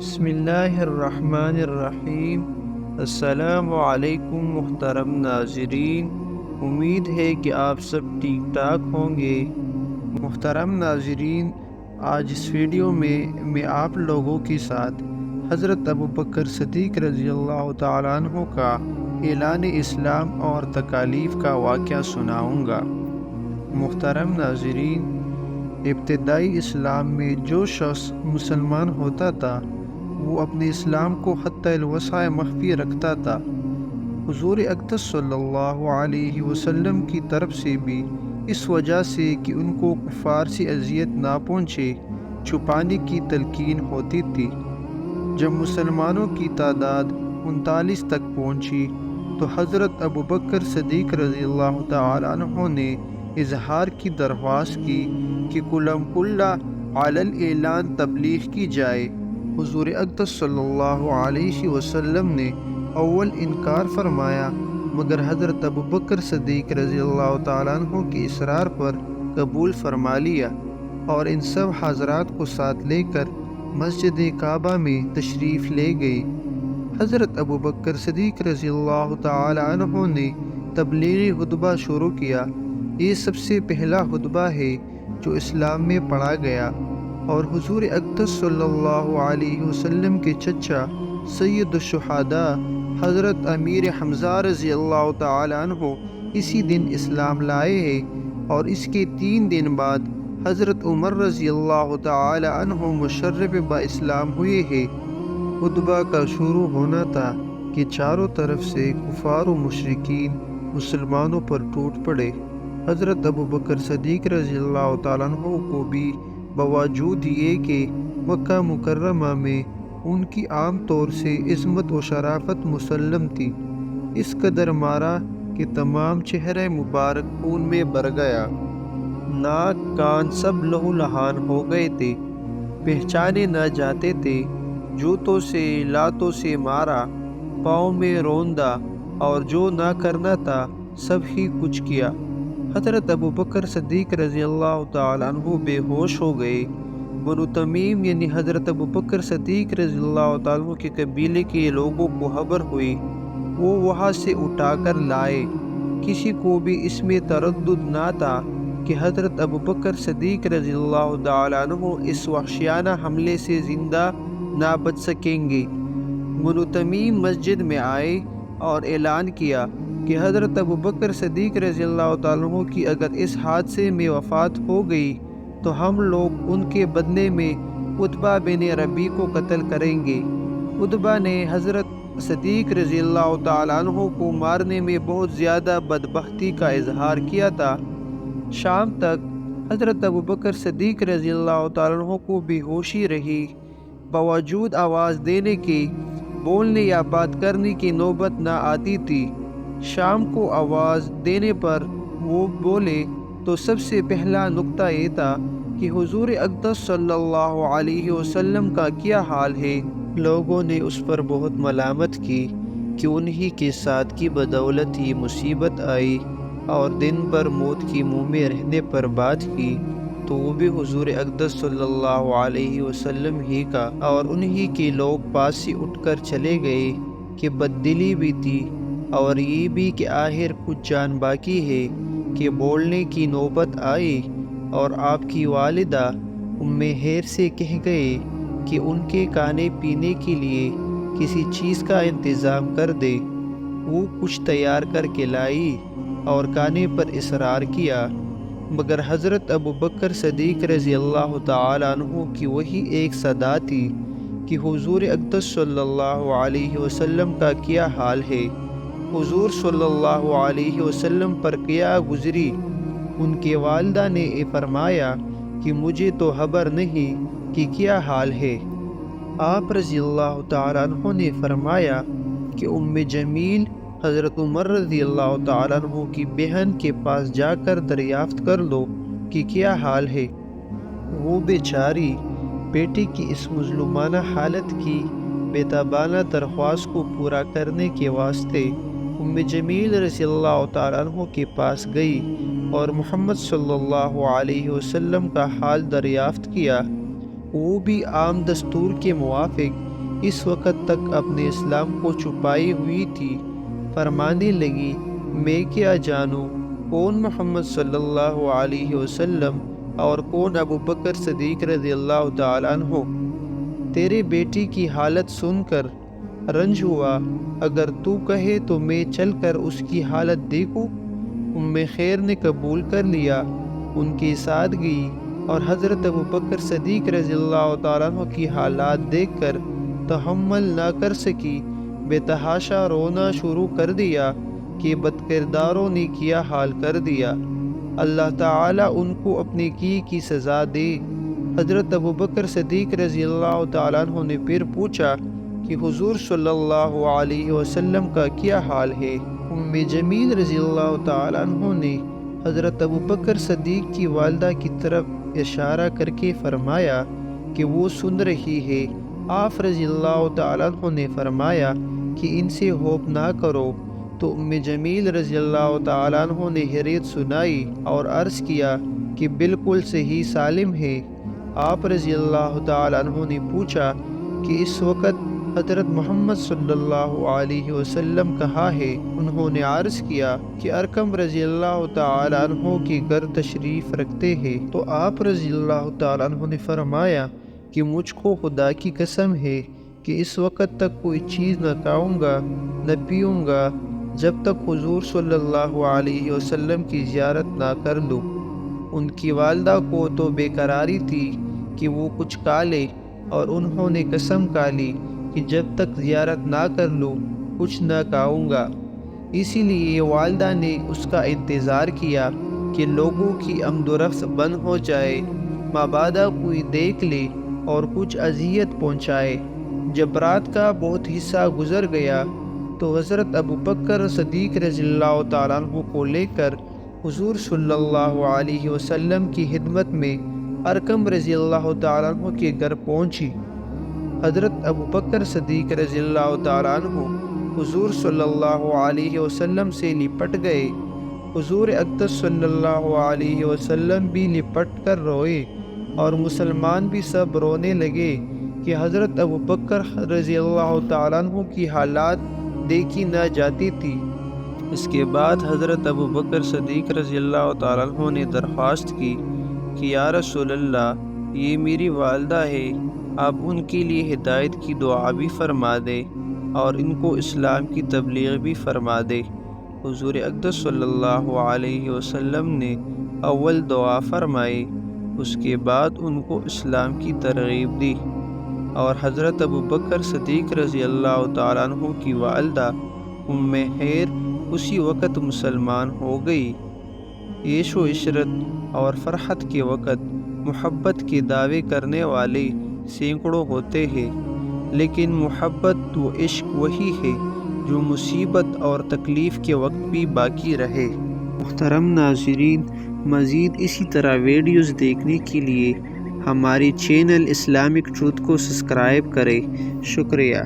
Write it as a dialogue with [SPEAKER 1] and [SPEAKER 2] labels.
[SPEAKER 1] بسم اللہ الرحمن الرحیم۔ السلام علیکم محترم ناظرین، امید ہے کہ آپ سب ٹھیک ٹھاک ہوں گے۔ محترم ناظرین، آج اس ویڈیو میں آپ لوگوں کے ساتھ حضرت ابوبکر صدیق رضی اللہ تعالیٰ عنہ کا اعلان اسلام اور تکالیف کا واقعہ سناؤں گا۔ محترم ناظرین، ابتدائی اسلام میں جو شخص مسلمان ہوتا تھا وہ اپنے اسلام کو حتی الوسع مخفی رکھتا تھا۔ حضور اقدس صلی اللہ علیہ وسلم کی طرف سے بھی اس وجہ سے کہ ان کو کفار سے اذیت نہ پہنچے چھپانے کی تلقین ہوتی تھی۔ جب مسلمانوں کی تعداد 39 تک پہنچی تو حضرت ابوبکر صدیق رضی اللہ تعالیٰ عنہ نے اظہار کی درخواست کی کہ کلم کلہ علی الاعلان تبلیغ کی جائے۔ حضور اقدس صلی اللہ علیہ وسلم نے اول انکار فرمایا، مگر حضرت ابوبکر صدیق رضی اللہ تعالیٰ عنہ کے اصرار پر قبول فرما لیا اور ان سب حضرات کو ساتھ لے کر مسجد کعبہ میں تشریف لے گئے۔ حضرت ابوبکر صدیق رضی اللہ تعالیٰ عنہ نے تبلیغی خطبہ شروع کیا۔ یہ سب سے پہلا خطبہ ہے جو اسلام میں پڑھا گیا، اور حضور اقدس صلی اللہ علیہ وسلم کے چچا سید الشہداء حضرت امیر حمزہ رضی اللہ تعالیٰ عنہ اسی دن اسلام لائے ہیں، اور اس کے 3 دن بعد حضرت عمر رضی اللہ تعالیٰ عنہ مشرف با اسلام ہوئے ہیں۔ خطبہ کا شروع ہونا تھا کہ چاروں طرف سے کفار و مشرکین مسلمانوں پر ٹوٹ پڑے۔ حضرت ابوبکر صدیق رضی اللہ تعالیٰ عنہ کو بھی باوجود یہ کہ مکہ مکرمہ میں ان کی عام طور سے عظمت و شرافت مسلم تھی، اس قدر مارا کہ تمام چہرہ مبارک خون میں بھر گیا، ناک کان سب لہو لہان ہو گئے تھے، پہچانے نہ جاتے تھے۔ جوتوں سے لاتوں سے مارا، پاؤں میں روندا، اور جو نہ کرنا تھا سب ہی کچھ کیا۔ حضرت ابوبکر صدیق رضی اللہ تعالیٰ عنہ بے ہوش ہو گئے۔ بنو تمیم یعنی حضرت ابوبکر صدیق رضی اللہ تعالیٰ عنہ کے قبیلے کے لوگوں کو خبر ہوئی، وہ وہاں سے اٹھا کر لائے۔ کسی کو بھی اس میں تردد نہ تھا کہ حضرت ابوبکر صدیق رضی اللہ تعالیٰ عنہ اس وحشیانہ حملے سے زندہ نہ بچ سکیں گے۔ بنو تمیم مسجد میں آئے اور اعلان کیا کہ حضرت ابوبکر صدیق رضی اللہ تعالیٰ عنہ کی اگر اس حادثے میں وفات ہو گئی تو ہم لوگ ان کے بدلے میں عتبہ بن ربیع کو قتل کریں گے۔ عتبہ نے حضرت صدیق رضی اللہ تعالیٰ عنہ کو مارنے میں بہت زیادہ بدبختی کا اظہار کیا تھا۔ شام تک حضرت ابوبکر صدیق رضی اللہ تعالیٰ عنہ کو بے ہوشی رہی، باوجود آواز دینے کے، بولنے یا بات کرنے کی نوبت نہ آتی تھی۔ شام کو آواز دینے پر وہ بولے تو سب سے پہلا نکتہ یہ تھا کہ حضور اقدس صلی اللہ علیہ وسلم کا کیا حال ہے۔ لوگوں نے اس پر بہت ملامت کی کہ انہی کے ساتھ کی بدولت ہی مصیبت آئی، اور دن بھر موت کی منہ میں رہنے پر بات کی تو وہ بھی حضور اقدس صلی اللہ علیہ وسلم ہی کا، اور انہی کے لوگ پاس سے اٹھ کر چلے گئے کہ بددلی بھی تھی، اور یہ بھی کہ آخر کچھ جان باقی ہے کہ بولنے کی نوبت آئی، اور آپ کی والدہ ام حیر سے کہہ گئے کہ ان کے کھانے پینے کے لیے کسی چیز کا انتظام کر دے۔ وہ کچھ تیار کر کے لائی اور کھانے پر اصرار کیا، مگر حضرت ابوبکر صدیق رضی اللہ تعالیٰ عنہ کی وہی ایک صدا تھی کہ حضور اقدس صلی اللہ علیہ وسلم کا کیا حال ہے۔ حضور صلی اللہ علیہ وسلم پر کیا گزری؟ ان کے والدہ نے فرمایا کہ مجھے تو خبر نہیں کہ کیا حال ہے۔ آپ رضی اللہ تعالیٰ عنہ نے فرمایا کہ ام جمیل حضرت عمر رضی اللہ تعالیٰ عنہ کی بہن کے پاس جا کر دریافت کر لو کہ کیا حال ہے۔ وہ بیچاری بیٹی کی اس مظلومانہ حالت کی بےتابانہ درخواست کو پورا کرنے کے واسطے ام جمیل رضی اللہ تعالیٰ عنہ کے پاس گئی اور محمد صلی اللہ علیہ وسلم کا حال دریافت کیا۔ وہ بھی عام دستور کے موافق اس وقت تک اپنے اسلام کو چھپائی ہوئی تھی۔ فرمانے لگی، میں کیا جانوں کون محمد صلی اللہ علیہ وسلم اور کون ابو بکر صدیق رضی اللہ تعالیٰ عنہ۔ تیرے بیٹی کی حالت سن کر رنج ہوا، اگر تو کہے تو میں چل کر اس کی حالت دیکھوں۔ خیر نے قبول کر لیا، ان کے ساتھ گئی اور حضرت ابو بکر صدیق رضی اللہ تعالیٰ عنہ کی حالات دیکھ کر تحمل نہ کر سکی، بے تحاشا رونا شروع کر دیا کہ بد کرداروں نے کیا حال کر دیا، اللہ تعالیٰ ان کو اپنے کی سزا دے۔ حضرت ابو بکر صدیق رضی اللہ تعالیٰ عنہ نے پھر پوچھا کہ حضور صلی اللہ علیہ وسلم کا کیا حال ہے؟ جمیل رضی اللہ تعالیٰ عنہ نے حضرت ابو بکر صدیق کی والدہ کی طرف اشارہ کر کے فرمایا کہ وہ سن رہی ہے۔ آپ رضی اللہ تعالیٰ عنہ نے فرمایا کہ ان سے خوف نہ کرو، تو جمیل رضی اللہ تعالیٰ عنہ نے حیرت سنائی اور عرض کیا کہ بالکل صحیح سالم ہے۔ آپ رضی اللہ تعالیٰ عنہ نے پوچھا کہ اس وقت حضرت محمد صلی اللہ علیہ وسلم کہاں ہے؟ انہوں نے عرض کیا کہ ارقم رضی اللہ تعالیٰ عنہ کے گھر تشریف رکھتے ہیں۔ تو آپ رضی اللہ تعالیٰ عنہ نے فرمایا کہ مجھ کو خدا کی قسم ہے کہ اس وقت تک کوئی چیز نہ کھاؤں گا نہ پیوں گا جب تک حضور صلی اللہ علیہ وسلم کی زیارت نہ کر لوں۔ ان کی والدہ کو تو بے قراری تھی کہ وہ کچھ کھا لے، اور انہوں نے قسم کھا لی کہ جب تک زیارت نہ کر لوں کچھ نہ کھاؤں گا۔ اسی لیے والدہ نے اس کا انتظار کیا کہ لوگوں کی آمد و رفت بند ہو جائے، مبادا کوئی دیکھ لے اور کچھ اذیت پہنچائے۔ جب رات کا بہت حصہ گزر گیا تو حضرت ابو بکر صدیق رضی اللہ تعالیٰ عنہ کو لے کر حضور صلی اللہ علیہ وسلم کی خدمت میں ارقم رضی اللہ تعالیٰ عنہ کے گھر پہنچی۔ حضرت ابو بکر صدیق رضی اللہ تعالیٰ عنہ حضور صلی اللہ علیہ وسلم سے لپٹ گئے۔ حضور اقدس صلی اللہ علیہ وسلم بھی لپٹ کر روئے اور مسلمان بھی سب رونے لگے کہ حضرت ابو بکر رضی اللہ تعالیٰ عنہ کی حالات دیکھی نہ جاتی تھی۔ اس کے بعد حضرت ابو بکر صدیق رضی اللہ تعالیٰ عنہ نے درخواست کی کہ یا رسول اللہ، یہ میری والدہ ہے، آپ ان کے لیے ہدایت کی دعا بھی فرما دے اور ان کو اسلام کی تبلیغ بھی فرما دے۔ حضور اقدس صلی اللہ علیہ وسلم نے اول دعا فرمائی، اس کے بعد ان کو اسلام کی ترغیب دی، اور حضرت ابو بکر صدیق رضی اللہ تعالیٰ عنہ کی والدہ خیر اسی وقت مسلمان ہو گئی۔ عیش و عشرت اور فرحت کے وقت محبت کے دعوے کرنے والے سینکڑوں ہوتے ہیں، لیکن محبت و عشق وہی ہے جو مصیبت اور تکلیف کے وقت بھی باقی رہے۔ محترم ناظرین، مزید اسی طرح ویڈیوز دیکھنے کے لیے ہماری چینل اسلامک ٹروتھ کو سبسکرائب کریں۔ شکریہ۔